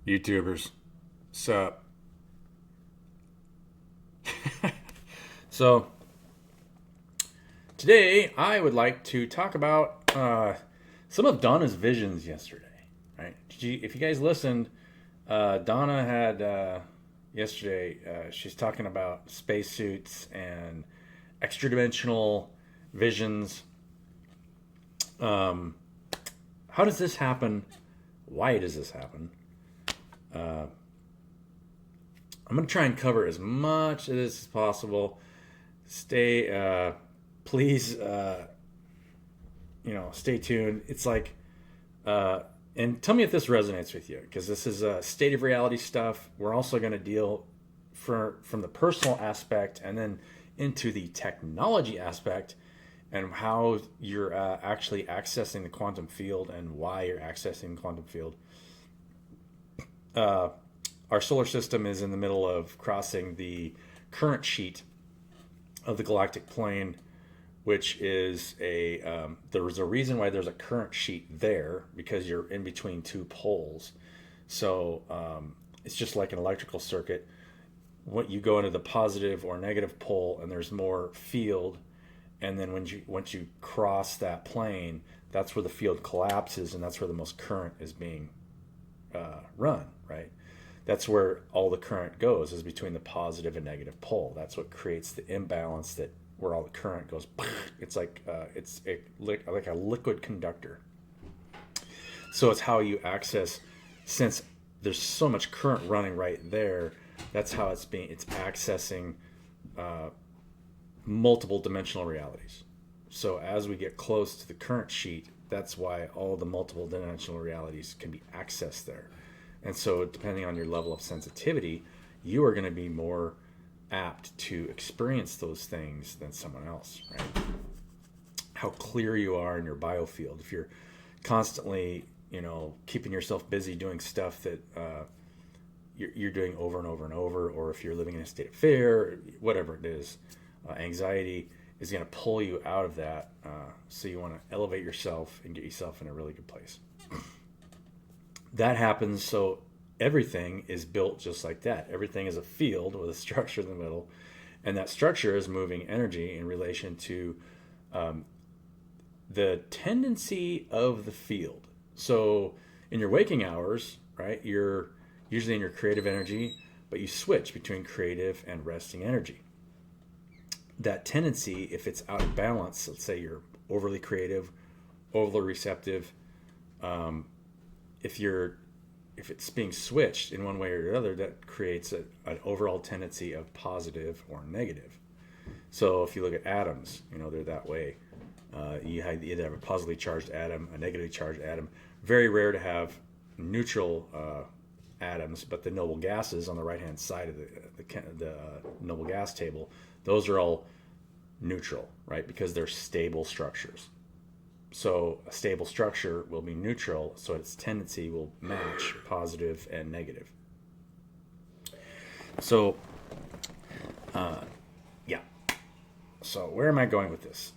YouTubers. Sup? So, today I would like to talk about some of Donna's visions yesterday. Right? If you guys listened, Donna had yesterday, she's talking about spacesuits and extra dimensional visions. Um, how does this happen? Why does this happen? Uh, I'm going to try and cover as much of this as possible. Stay, please, stay tuned. It's like, uh, and tell me if this resonates with you, because this is state of reality stuff. We're also going to deal from the personal aspect and then into the technology aspect and how you're actually accessing the quantum field and why you're accessing the quantum field. Uh, our solar system is in the middle of crossing the current sheet of the galactic plane, which is there's a reason why there's a current sheet there, because you're in between two poles. So it's just like an electrical circuit. What you go into the positive or negative pole, and there's more field, and then once you cross that plane, that's where the field collapses, and that's where the most current is being run. Right. That's where all the current goes, is between the positive and negative pole. That's what creates the imbalance, that where all the current goes. It's like like a liquid conductor. So it's how you access, since there's so much current running right there. That's how it's accessing uh, multiple dimensional realities. So as we get close to the current sheet, that's why all the multiple dimensional realities can be accessed there. And so, depending on your level of sensitivity, you are going to be more apt to experience those things than someone else, right? How clear you are in your biofield. If you're constantly, keeping yourself busy doing stuff that you're doing over and over and over, or if you're living in a state of fear, whatever it is, anxiety is going to pull you out of that. So you want to elevate yourself and get yourself in a really good place. That happens. So everything is built just like that. Everything is a field with a structure in the middle, and that structure is moving energy in relation to um, the tendency of the field. So in your waking hours, right, you're usually in your creative energy, but you switch between creative and resting energy. That tendency, if it's out of balance, let's say you're overly creative, overly receptive, um, if you're if it's being switched in one way or the other, that creates an overall tendency of positive or negative. So if you look at atoms, they're that way. You either have a positively charged atom, a negatively charged atom. Very rare to have neutral atoms, but the noble gases on the right hand side of the noble gas table, those are all neutral, right? Because they're stable structures. So a stable structure will be neutral, so its tendency will match positive and negative. So, yeah. So where am I going with this?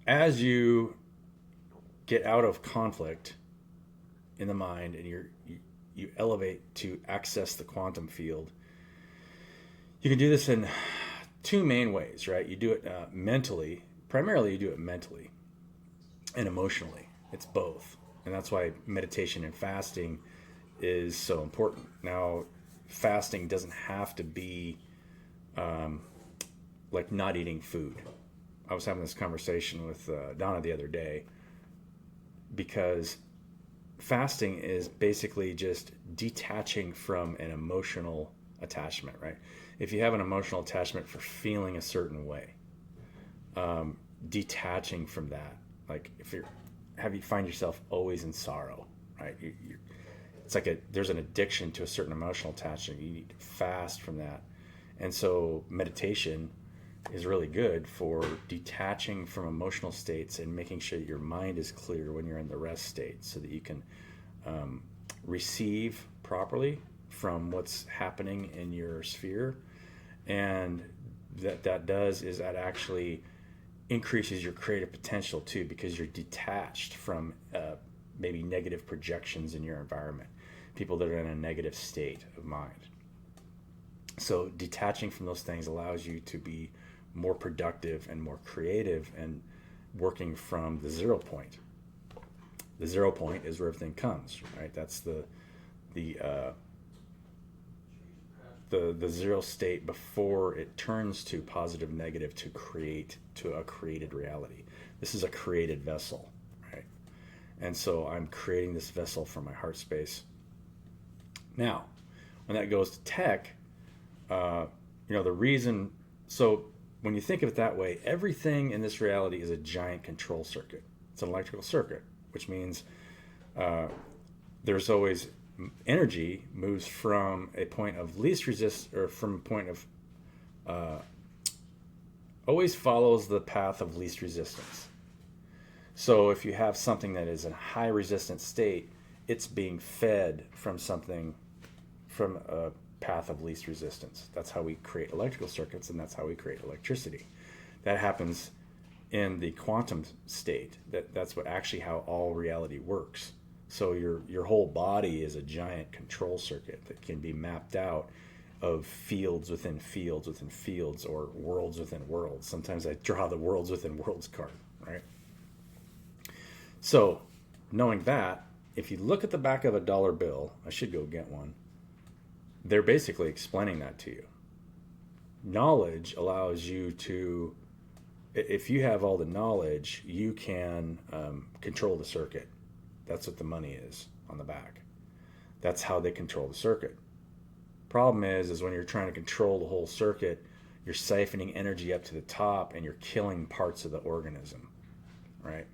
As you get out of conflict in the mind, and you elevate to access the quantum field, you can do this in two main ways, right? You do it mentally. Primarily, you do it mentally and emotionally. It's both. And that's why meditation and fasting is so important. Now, fasting doesn't have to be um, like not eating food. I was having this conversation with Donna the other day, because fasting is basically just detaching from an emotional attachment, right? If you have an emotional attachment for feeling a certain way, detaching from that, like if you're have you find yourself always in sorrow, right? It's like there's an addiction to a certain emotional attachment. You need to fast from that. And so meditation is really good for detaching from emotional states and making sure that your mind is clear when you're in the rest state, so that you can um, receive properly from what's happening in your sphere. And that does is that actually increases your creative potential too, because you're detached from maybe negative projections in your environment. people that are in a negative state of mind. So detaching from those things allows you to be more productive and more creative and working from the 0 point. The 0 point is where everything comes, right? That's the 0 state before it turns to positive, negative to a created reality. This is a created vessel, right? And so I'm creating this vessel from my heart space. Now, when that goes to tech, the reason, so when you think of it that way, everything in this reality is a giant control circuit. It's an electrical circuit, which means there's always energy moves from a point of least resist, or from a point of always follows the path of least resistance. So if you have something that is in a high resistance state, it's being fed from a path of least resistance. That's how we create electrical circuits, and that's how we create electricity. That happens in the quantum state. That's what actually how all reality works. So your whole body is a giant control circuit that can be mapped out of fields within fields within fields, or worlds within worlds. Sometimes I draw the worlds within worlds card, right? So knowing that, if you look at the back of a dollar bill, I should go get one, they're basically explaining that to you. Knowledge allows you to, if you have all the knowledge, you can control the circuit. That's what the money is on the back. That's how they control the circuit. Problem is when you're trying to control the whole circuit, you're siphoning energy up to the top and you're killing parts of the organism, right?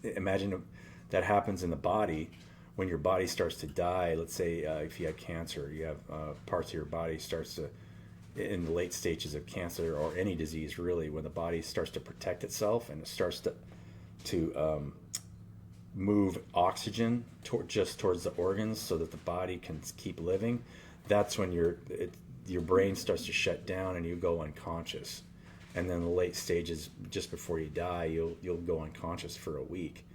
Imagine that happens in the body. When your body starts to die, let's say if you have cancer, you have parts of your body starts to, in the late stages of cancer or any disease really, when the body starts to protect itself and it starts to move oxygen just towards the organs so that the body can keep living, that's when your brain starts to shut down and you go unconscious. And then the late stages, just before you die, you'll go unconscious for a week.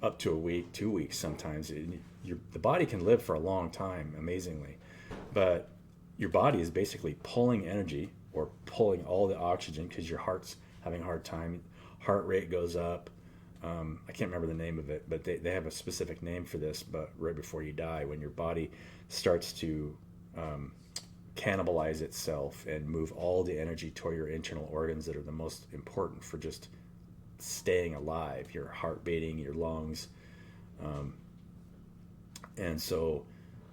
Up to a week, 2 weeks sometimes. The body can live for a long time, amazingly. But your body is basically pulling energy or pulling all the oxygen because your heart's having a hard time. Heart rate goes up. I can't remember the name of it, but they have a specific name for this. But right before you die, when your body starts to cannibalize itself and move all the energy toward your internal organs that are the most important for just staying alive, your heart beating, your lungs, and so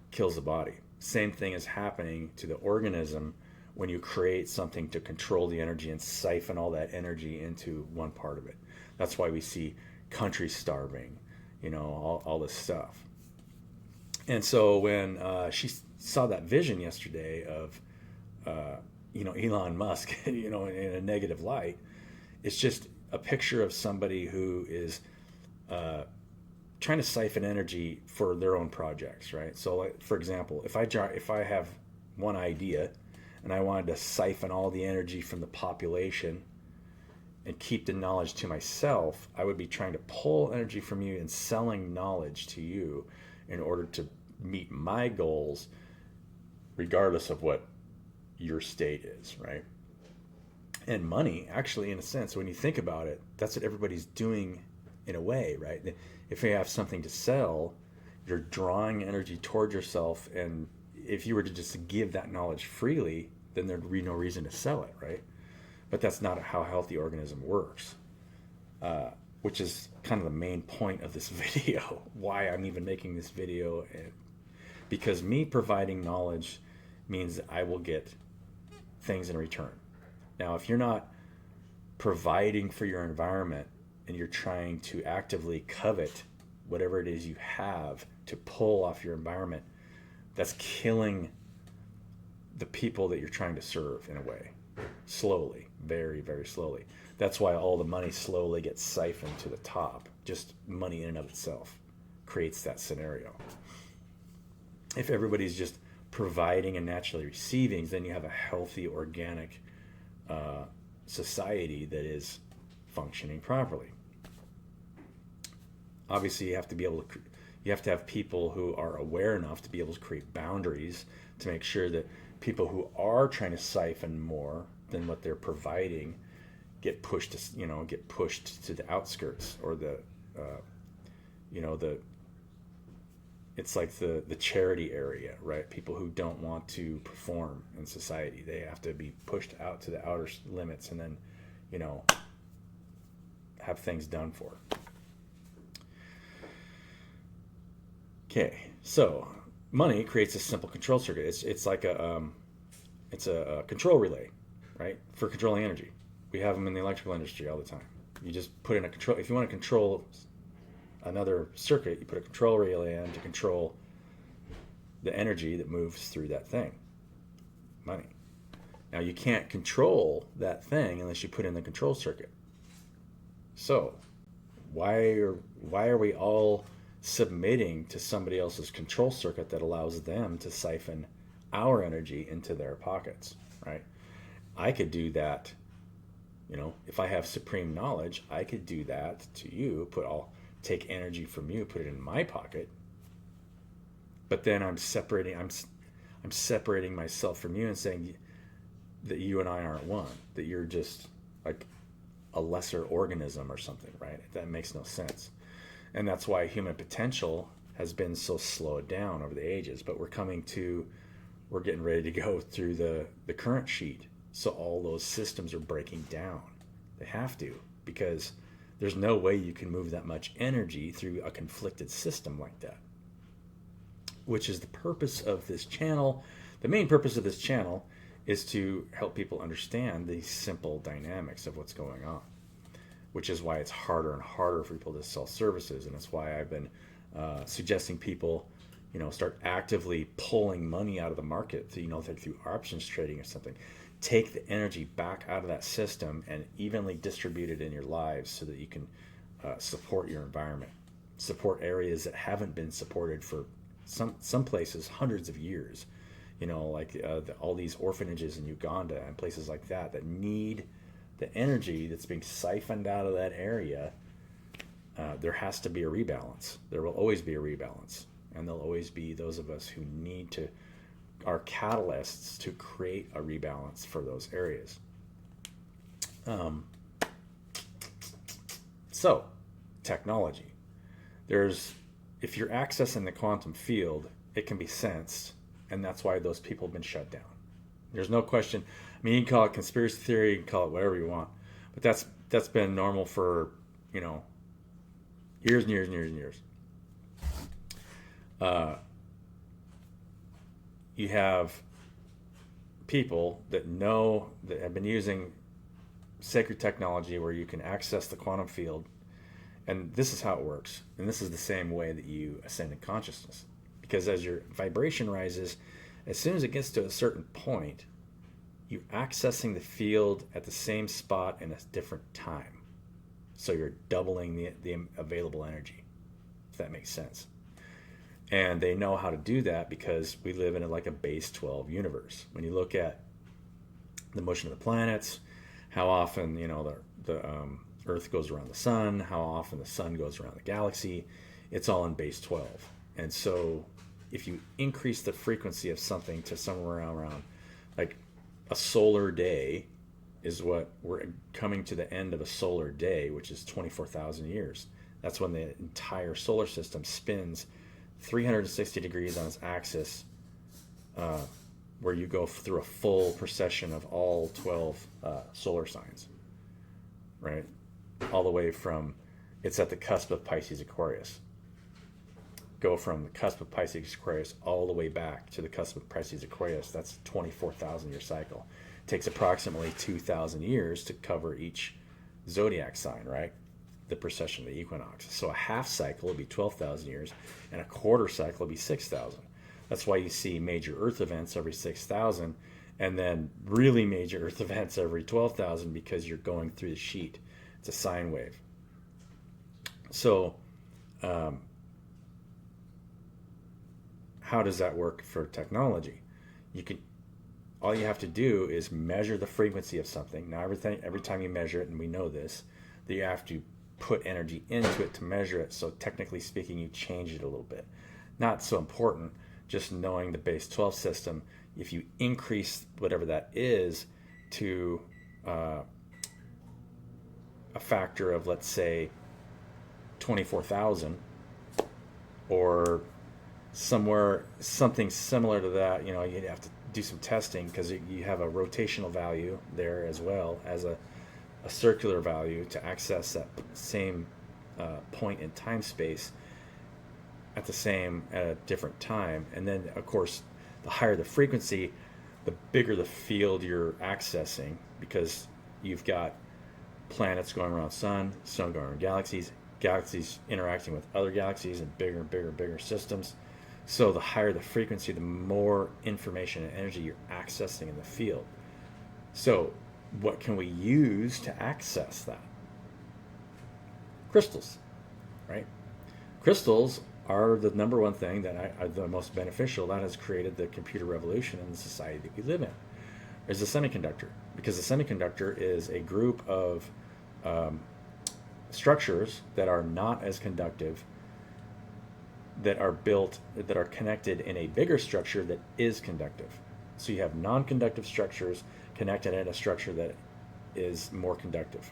kills the body. Same thing is happening to the organism when you create something to control the energy and siphon all that energy into one part of it. That's why we see countries starving, all this stuff. And so when she saw that vision yesterday of Elon Musk in a negative light, it's just a picture of somebody who is trying to siphon energy for their own projects, right? So, like, for example, if I have one idea and I wanted to siphon all the energy from the population and keep the knowledge to myself, I would be trying to pull energy from you and selling knowledge to you in order to meet my goals, regardless of what your state is, right? And money, actually, in a sense, when you think about it, that's what everybody's doing in a way, right? If you have something to sell, you're drawing energy toward yourself, and if you were to just give that knowledge freely, then there'd be no reason to sell it, right? But that's not how a healthy organism works, which is kind of the main point of this video, why I'm even making this video. Because me providing knowledge means that I will get things in return. Now, if you're not providing for your environment and you're trying to actively covet whatever it is you have to pull off your environment, that's killing the people that you're trying to serve in a way, slowly, very, very slowly. That's why all the money slowly gets siphoned to the top. Just money in and of itself creates that scenario. If everybody's just providing and naturally receiving, then you have a healthy, organic society that is functioning properly. Obviously, you have to be able to, You have to have people who are aware enough to be able to create boundaries to make sure that people who are trying to siphon more than what they're providing get pushed to the outskirts, or the it's like the charity area, right? People who don't want to perform in society, they have to be pushed out to the outer limits, and then have things done for. Okay, so money creates a simple control circuit. It's like a control relay, right? For controlling energy. We have them in the electrical industry all the time. You just put in a control. If you want to control another circuit, you put a control relay in to control the energy that moves through that thing. Money. Now you can't control that thing unless you put in the control circuit. So why are we all submitting to somebody else's control circuit that allows them to siphon our energy into their pockets, right? I could do that, if I have supreme knowledge, I could do that to you. I'll take energy from you, put it in my pocket. But then I'm separating myself from you and saying that you and I aren't one, that you're just like a lesser organism or something, right? That makes no sense. And that's why human potential has been so slowed down over the ages. But we're getting ready to go through the current sheet. So all those systems are breaking down. They have to, because there's no way you can move that much energy through a conflicted system like that. Which is the purpose of this channel. The main purpose of this channel is to help people understand these simple dynamics of what's going on. Which is why it's harder and harder for people to sell services, and that's why I've been suggesting people, start actively pulling money out of the market through options trading or something. Take the energy back out of that system and evenly distribute it in your lives so that you can support your environment, support areas that haven't been supported for some places hundreds of years. All these orphanages in Uganda and places like that need the energy that's being siphoned out of that area. There has to be a rebalance. There will always be a rebalance. And there'll always be those of us who are catalysts to create a rebalance for those areas. So, technology. If you're accessing the quantum field, it can be sensed, and that's why those people have been shut down. There's no question. I mean, you can call it conspiracy theory, you can call it whatever you want, but that's been normal for years and years and years and years. You have people that have been using sacred technology where you can access the quantum field, and this is how it works. And this is the same way that you ascend in consciousness, because as your vibration rises, as soon as it gets to a certain point, you're accessing the field at the same spot in a different time. So you're doubling the available energy, if that makes sense. And they know how to do that because we live in a base 12 universe. When you look at the motion of the planets, how often the Earth goes around the sun, how often the sun goes around the galaxy, it's all in base 12. And so if you increase the frequency of something to somewhere around like a solar day, is what we're coming to the end of a solar day, which is 24,000 years. That's when the entire solar system spins 360 degrees on its axis, where you go through a full procession of all 12 solar signs, right? All the way from, it's at the cusp of Pisces Aquarius. Go from the cusp of Pisces Aquarius all the way back to the cusp of Pisces Aquarius. That's a 24,000 year cycle. It takes approximately 2,000 years to cover each zodiac sign, right? The precession of the equinox. So a half cycle would be 12,000 years, and a quarter cycle would be 6,000. That's why you see major Earth events every 6,000, and then really major Earth events every 12,000, because you're going through the sheet. It's a sine wave. So, how does that work for technology? All you have to do is measure the frequency of something. Now, every time you measure it, and we know this, that you have to put energy into it to measure it. So technically speaking, you change it a little bit. Not so important, just knowing the base 12 system. If you increase whatever that is to a factor of, let's say, 24,000, or something similar to that, you'd have to do some testing, because you have a rotational value there as well as a circular value to access that same point in time space at a different time. And then, of course, the higher the frequency, the bigger the field you're accessing, because you've got planets going around sun going around galaxies interacting with other galaxies and bigger systems. So the higher the frequency, the more information and energy you're accessing in the field. So what can we use to access that? Crystals, right? Crystals are the number one thing that are the most beneficial, that has created the computer revolution in the society that we live in. There's the semiconductor, because the semiconductor is a group of structures that are not as conductive, that are connected in a bigger structure that is conductive. So you have non-conductive structures connected in a structure that is more conductive,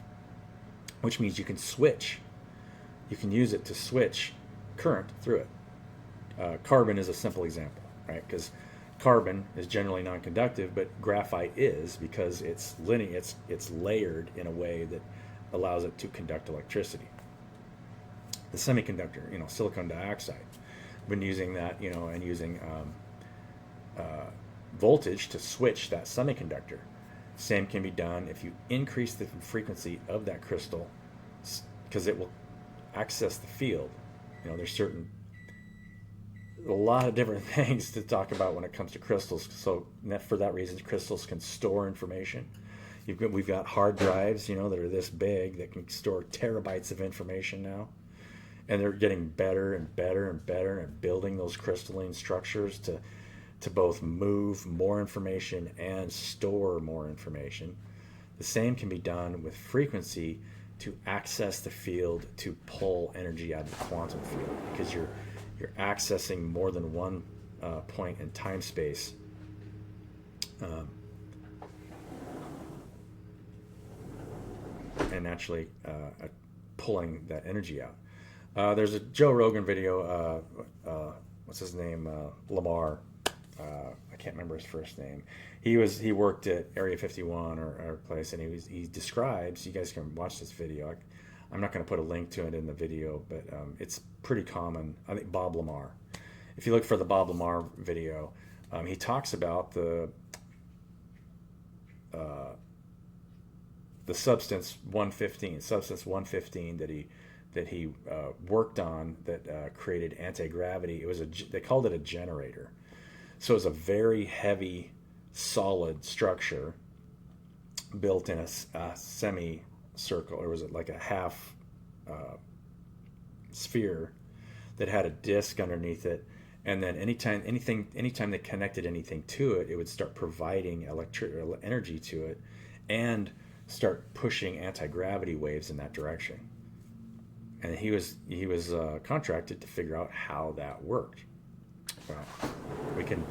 which means you can use it to switch current through it. Carbon is a simple example, right? Because carbon is generally non-conductive, but graphite is, because it's linear, it's layered in a way that allows it to conduct electricity. The semiconductor, silicon dioxide, been using that, and using voltage to switch that semiconductor. Same can be done if you increase the frequency of that crystal, because it will access the field. There's a lot of different things to talk about when it comes to crystals. So for that reason, crystals can store information. We've got hard drives, that are this big, that can store terabytes of information now. And they're getting better and better and better at building those crystalline structures to both move more information and store more information. The same can be done with frequency to access the field, to pull energy out of the quantum field, because you're accessing more than one point in time space. And actually pulling that energy out. There's a Joe Rogan video, what's his name, Lamar, I can't remember his first name. He worked at Area 51 or place, and he describes, you guys can watch this video. I'm not going to put a link to it in the video, but it's pretty common. I think Bob Lamar. If you look for the Bob Lamar video, he talks about the substance 115 that he worked on, that created anti-gravity. They called it a generator. So it was a very heavy, solid structure built in a semicircle, or was it like a half sphere that had a disc underneath it. And then anytime they connected anything to it, it would start providing energy to it and start pushing anti-gravity waves in that direction. And he was contracted to figure out how that worked. Well, we can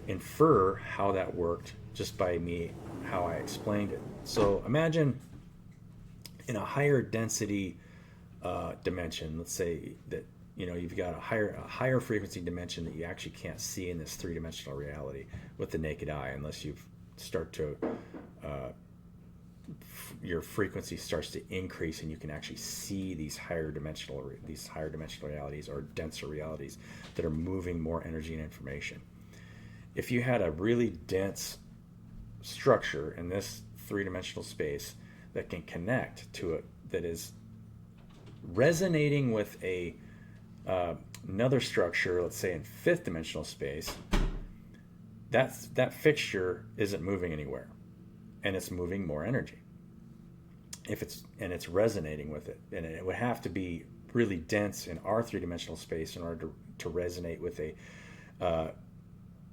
infer how that worked just by how I explained it. So imagine in a higher density dimension, let's say that you've got a higher frequency dimension that you actually can't see in this three-dimensional reality with the naked eye, unless you start to your frequency starts to increase and you can actually see these higher dimensional realities, or denser realities that are moving more energy and information. If you had a really dense structure in this three-dimensional space that can connect to it, that is resonating with another structure, let's say in fifth dimensional space, that fixture isn't moving anywhere, and it's moving more energy. It's resonating with it, and it would have to be really dense in our three-dimensional space in order to resonate with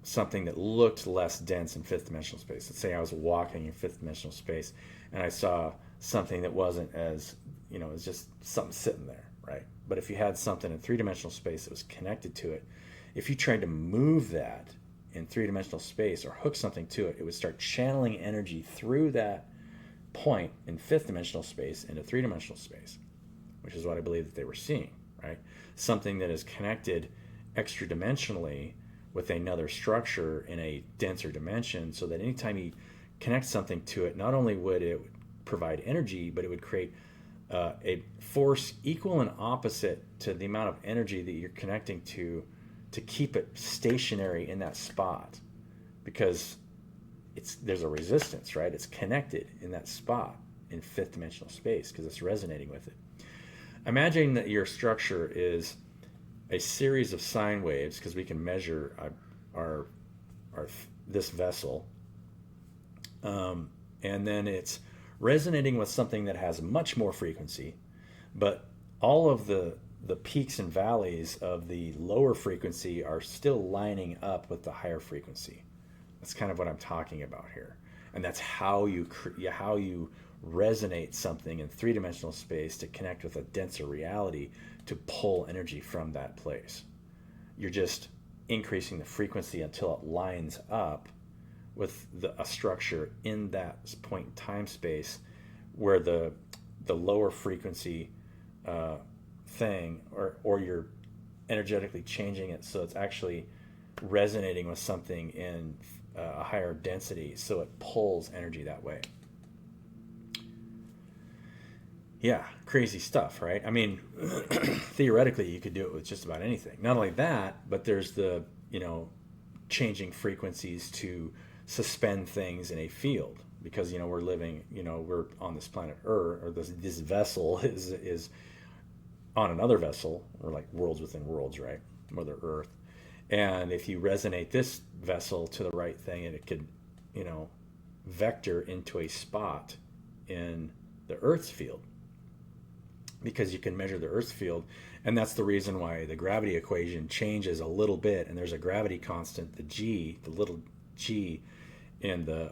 something that looked less dense in fifth dimensional space. Let's say I was walking in fifth dimensional space and I saw something that wasn't as, it's just something sitting there, right? But if you had something in three-dimensional space that was connected to it, if you tried to move that in three-dimensional space or hook something to it, it would start channeling energy through that point in fifth-dimensional space into three-dimensional space, which is what I believe that they were seeing, right? Something that is connected extra-dimensionally with another structure in a denser dimension, so that anytime you connect something to it, not only would it provide energy, but it would create a force equal and opposite to the amount of energy that you're connecting to keep it stationary in that spot, because there's a resistance, right? It's connected in that spot in fifth dimensional space because it's resonating with it. Imagine that your structure is a series of sine waves, because we can measure our this vessel, and then it's resonating with something that has much more frequency, but all of the peaks and valleys of the lower frequency are still lining up with the higher frequency. That's kind of what I'm talking about here, and that's how you resonate something in three-dimensional space to connect with a denser reality to pull energy from that place. You're just increasing the frequency until it lines up with a structure in that point in time space where the lower frequency thing, or you're energetically changing it so it's actually resonating with something in a higher density, so it pulls energy that way. Yeah, crazy stuff, right? I mean, theoretically, you could do it with just about anything. Not only that, but there's the, changing frequencies to suspend things in a field, because, we're living, we're on this planet Earth, or this vessel is on another vessel, or like worlds within worlds, right? Mother Earth. And if you resonate this vessel to the right thing, and it could, vector into a spot in the Earth's field, because you can measure the Earth's field. And that's the reason why the gravity equation changes a little bit, and there's a gravity constant, the G, the little G in the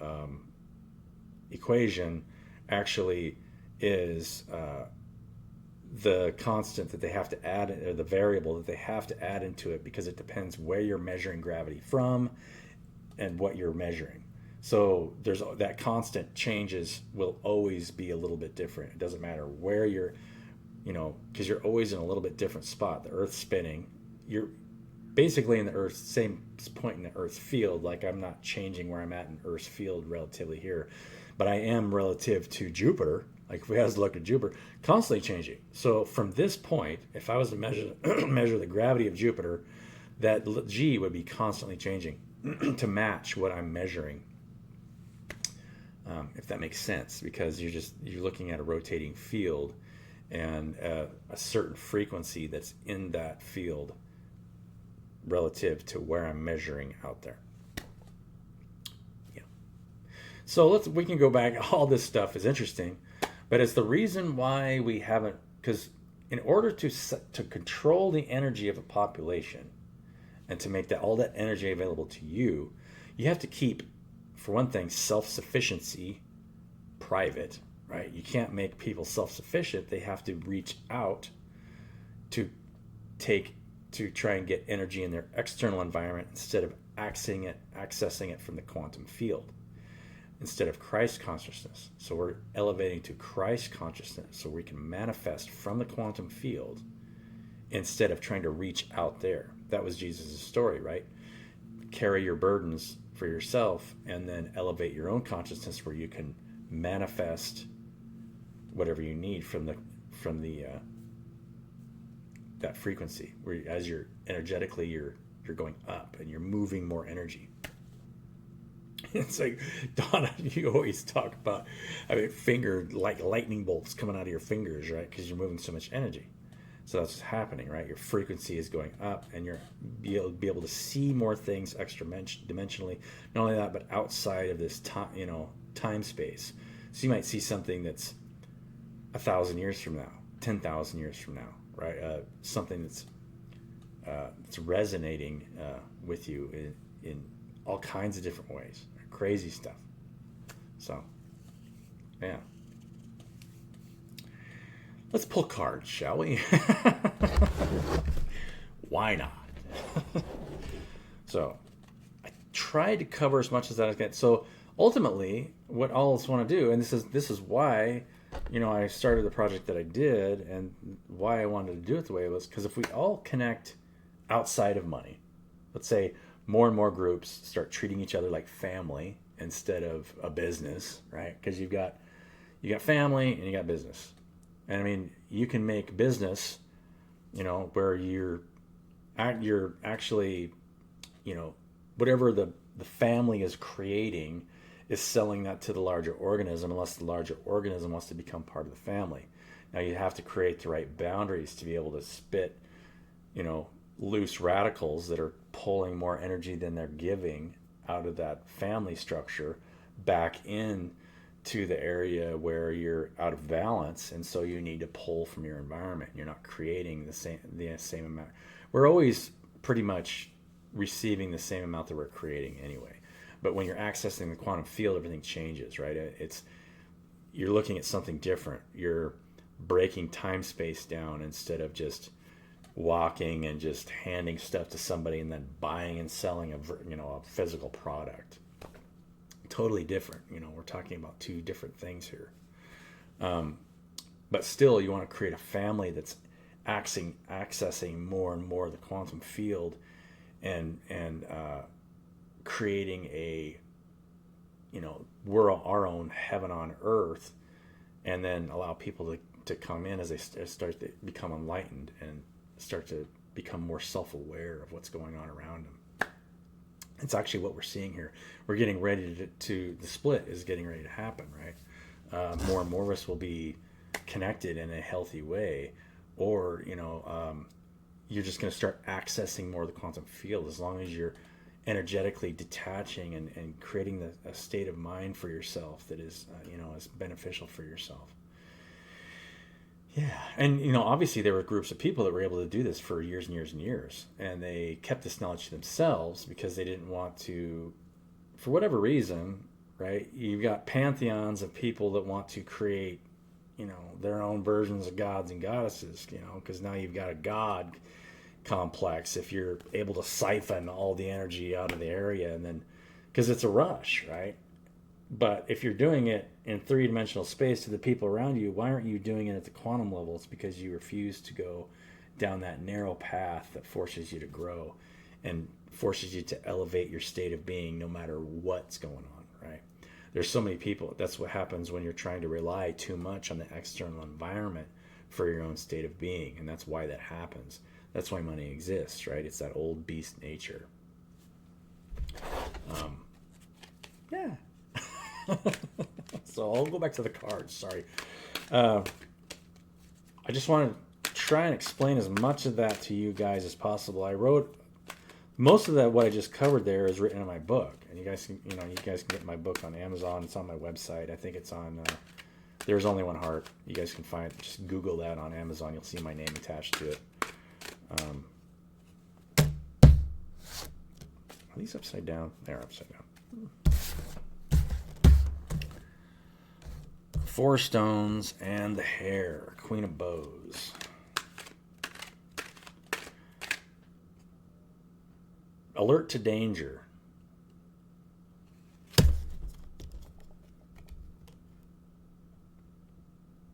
equation actually is the constant that they have to add, or the variable that they have to add into it, because it depends where you're measuring gravity from and what you're measuring. So there's that constant changes, will always be a little bit different. It doesn't matter where you're, because you're always in a little bit different spot. The Earth's spinning. You're basically in the Earth's same point in the Earth's field. Like, I'm not changing where I'm at in Earth's field relatively here, but I am relative to Jupiter. Like, if we had to look at Jupiter, constantly changing. So from this point, if I was to measure the gravity of Jupiter, that G would be constantly changing to match what I'm measuring. If that makes sense, because you're looking at a rotating field and a certain frequency that's in that field relative to where I'm measuring out there. Yeah. So we can go back. All this stuff is interesting, but it's the reason why we haven't, because in order to control the energy of a population and to make all that energy available to you, you have to keep, for one thing, self-sufficiency private, right? You can't make people self-sufficient. They have to reach out to try and get energy in their external environment instead of accessing it from the quantum field, instead of Christ consciousness. So we're elevating to Christ consciousness so we can manifest from the quantum field instead of trying to reach out there. That was Jesus' story, right? Carry your burdens for yourself and then elevate your own consciousness where you can manifest whatever you need from that frequency, where as you're energetically you're going up and you're moving more energy. It's like, Donna, you always talk about, like lightning bolts coming out of your fingers, right? Because you're moving so much energy. So that's what's happening, right? Your frequency is going up, and you're be able to see more things extra dimensionally. Not only that, but outside of this time space. So you might see something that's 1,000 years from now, 10,000 years from now, right? Something that's resonating with you in all kinds of different ways. Crazy stuff. So, yeah. Let's pull cards, shall we? Why not? So I tried to cover as much as that I can. So ultimately, what all of us want to do, and this is why, I started the project that I did, and why I wanted to do it the way it was, because if we all connect outside of money, let's say more and more groups start treating each other like family instead of a business, right? Because you got family and you got business, and I mean, you can make business, where you're actually, whatever the family is creating is selling that to the larger organism, unless the larger organism wants to become part of the family. Now you have to create the right boundaries to be able to spit, loose radicals that are pulling more energy than they're giving out of that family structure back in to the area where you're out of balance, and so you need to pull from your environment. You're not creating the same amount. We're always pretty much receiving the same amount that we're creating anyway. But when you're accessing the quantum field, everything changes, right? You're looking at something different. You're breaking time space down instead of just walking and just handing stuff to somebody and then buying and selling a physical product. Totally different. We're talking about two different things here. But still, you want to create a family that's accessing more and more of the quantum field, and creating we're our own heaven on earth, and then allow people to come in as they start to become enlightened and start to become more self-aware of what's going on around them. It's actually what we're seeing here. We're getting ready to the split is getting ready to happen, right? More and more of us will be connected in a healthy way, or you're just going to start accessing more of the quantum field as long as you're energetically detaching and creating a state of mind for yourself that is is beneficial for yourself. Yeah, and obviously there were groups of people that were able to do this for years and years and years, and they kept this knowledge to themselves because they didn't want to, for whatever reason, right? You've got pantheons of people that want to create their own versions of gods and goddesses, because now you've got a god complex if you're able to siphon all the energy out of the area, and then because it's a rush, right? But if you're doing it in three-dimensional space to the people around you, why aren't you doing it at the quantum level? It's because you refuse to go down that narrow path that forces you to grow and forces you to elevate your state of being no matter what's going on, right? There's so many people. That's what happens when you're trying to rely too much on the external environment for your own state of being, and that's why that happens. That's why money exists, right? It's that old beast nature. Yeah. So I'll go back to the cards. Sorry. I just want to try and explain as much of that to you guys as possible. I wrote most of that. What I just covered there is written in my book, and you guys can get my book on Amazon. It's on my website. I think it's on. There's Only One Heart. You guys can find. Just Google that on Amazon. You'll see my name attached to it. Are these upside down? They're upside down. 4 stones and the hair. Queen of Bows. Alert to danger.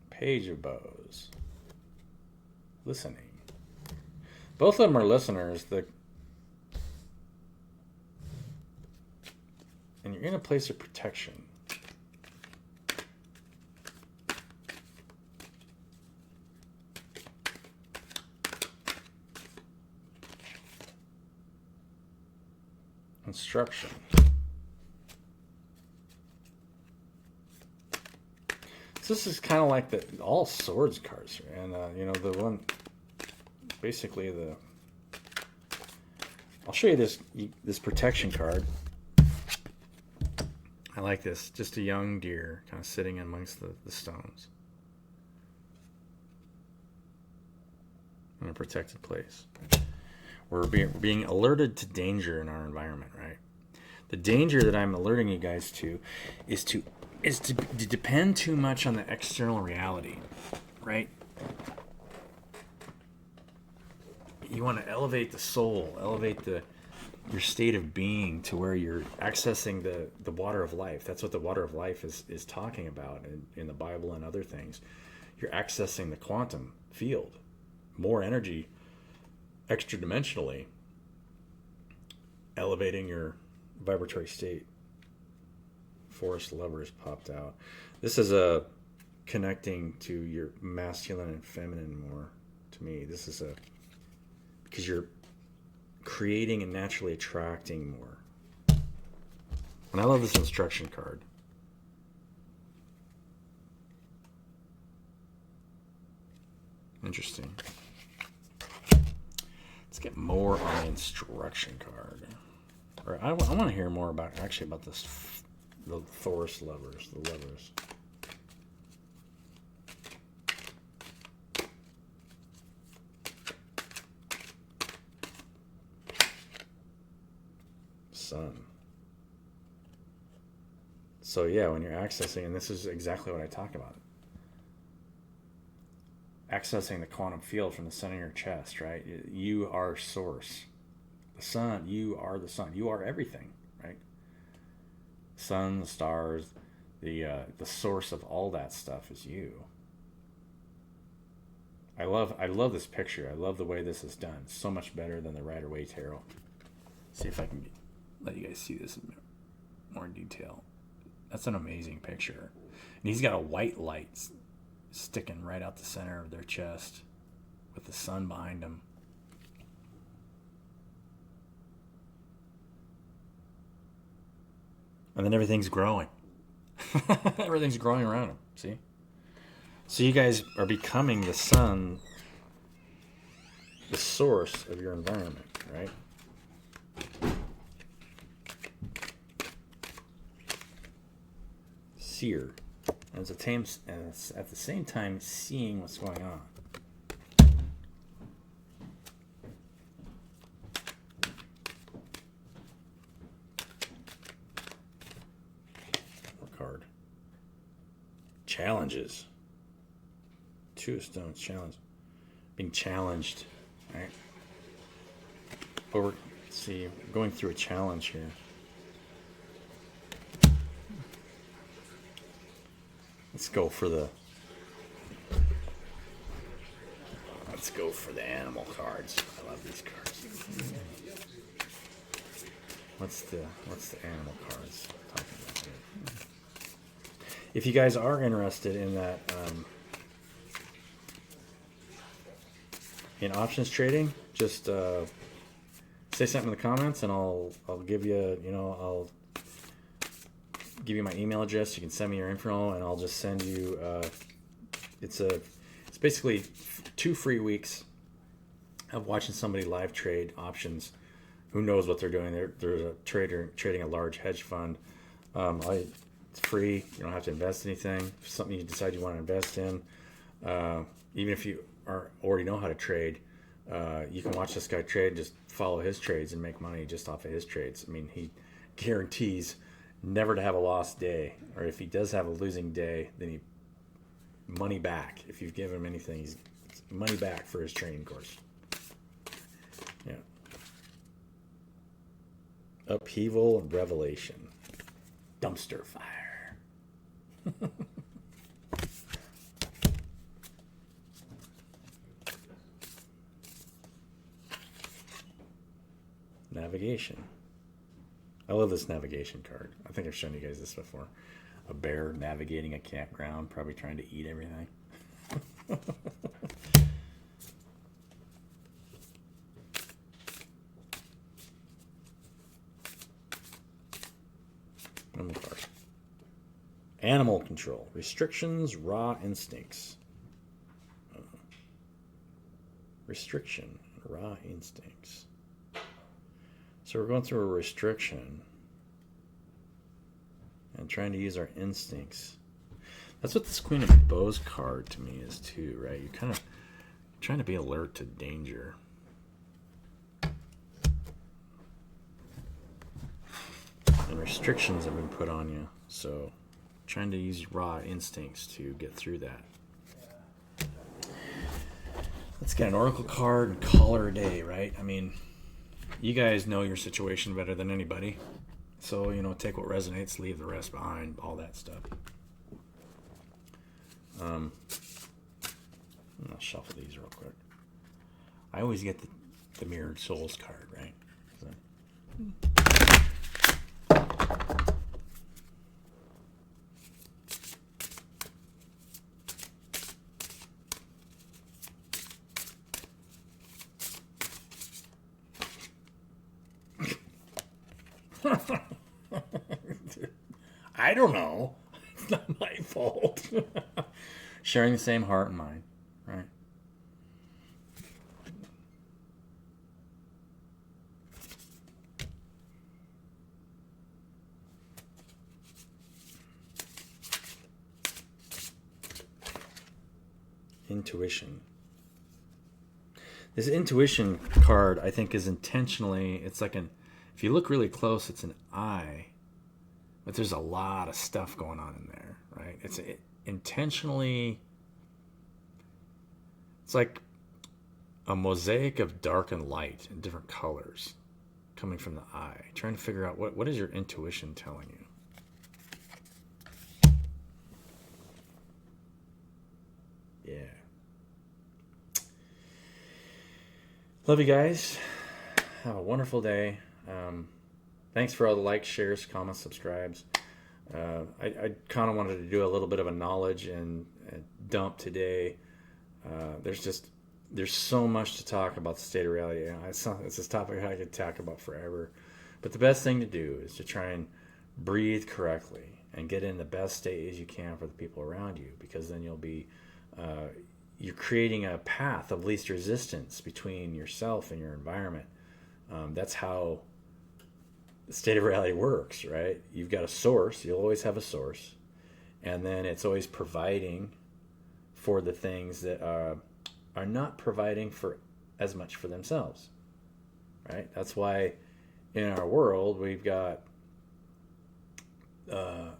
Page of Bows. Listening. Both of them are listeners. And you're in a place of protection. Instruction. So this is kind of like all swords cards, and the one, basically I'll show you this protection card. I like this. Just a young deer kind of sitting amongst the stones in a protected place. We're being alerted to danger in our environment, right? The danger that I'm alerting you guys to is to depend too much on the external reality, right? You want to elevate the soul, elevate your state of being to where you're accessing the water of life. That's what the water of life is talking about in the Bible and other things. You're accessing the quantum field, more energy, extra dimensionally, elevating your vibratory state. Forest lovers popped out. This is a connecting to your masculine and feminine more. To me, this is because you're creating and naturally attracting more. And I love this instruction card. Interesting. Let's get more on the instruction card. Or I want to hear more about this, the Forest lovers, the lovers. Sun. So yeah, when you're accessing, and this is exactly what I talk about, accessing the quantum field from the center of your chest, right? You are source. The sun, you are the sun. You are everything, right? Sun, the stars, the source of all that stuff is you. I love this picture. I love the way this is done. It's so much better than the Rider-Waite Tarot. See if I can let you guys see this in more detail. That's an amazing picture. And he's got a white light sticking right out the center of their chest with the sun behind him. And then everything's growing. Everything's growing around him. See? So you guys are becoming the sun, the source of your environment, right? Seer. And at the same time seeing what's going on. More card. Challenges. Two of Stones. Challenge. Being challenged. Right? See, going through a challenge here. Let's go for the animal cards. I love these cards. What's the animal cards talking about here? If you guys are interested in that, in options trading, just say something in the comments, and I'll give you, I'll give you my email address. You can send me your info, and I'll just send you. It's basically 2 free weeks of watching somebody live trade options. Who knows what they're doing? There's a trader trading a large hedge fund. It's free. You don't have to invest anything. If it's something you decide you want to invest in, even if you already know how to trade, you can watch this guy trade. Just follow his trades and make money just off of his trades. I mean, he guarantees never to have a lost day, or if he does have a losing day, then he money back. If you've given him anything, he's money back for his training course. Yeah. Upheaval and revelation. Dumpster fire. Navigation. I love this navigation card. I think I've shown you guys this before. A bear navigating a campground, probably trying to eat everything. Animal control. Restrictions, raw instincts. Restriction, raw instincts. So we're going through a restriction and trying to use our instincts. That's what this Queen of Bows card to me is too, right? You're kind of trying to be alert to danger. And restrictions have been put on you. So trying to use raw instincts to get through that. Let's get an oracle card and call her a day, right? I mean, you guys know your situation better than anybody. So, take what resonates, leave the rest behind, all that stuff. I'll shuffle these real quick. I always get the Mirrored Souls card, right? So. I don't know. It's not my fault. Sharing the same heart and mind, right? Intuition. This intuition card, I think, is intentionally, it's like if you look really close, it's an eye, but there's a lot of stuff going on in there, right? It's intentionally, it's like a mosaic of dark and light in different colors coming from the eye, trying to figure out what is your intuition telling you. Yeah. Love you guys. Have a wonderful day. Thanks for all the likes, shares, comments, subscribes. I kind of wanted to do a little bit of a knowledge and dump today. There's so much to talk about the state of reality. It's this topic I could talk about forever. But the best thing to do is to try and breathe correctly and get in the best state as you can for the people around you, because then you'll be you're creating a path of least resistance between yourself and your environment. That's how the state of reality works, right? You've got a source. You'll always have a source. And then it's always providing for the things that are not providing for as much for themselves, right? That's why in our world we've got the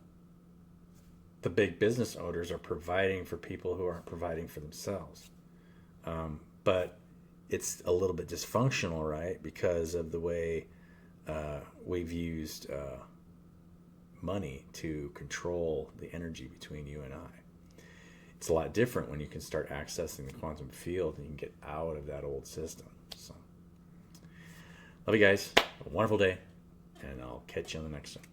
big business owners are providing for people who aren't providing for themselves. But it's a little bit dysfunctional, right? Because of the way we've used money to control the energy between you and I. It's a lot different when you can start accessing the quantum field and you can get out of that old system. So, love you guys. Have a wonderful day, and I'll catch you on the next one.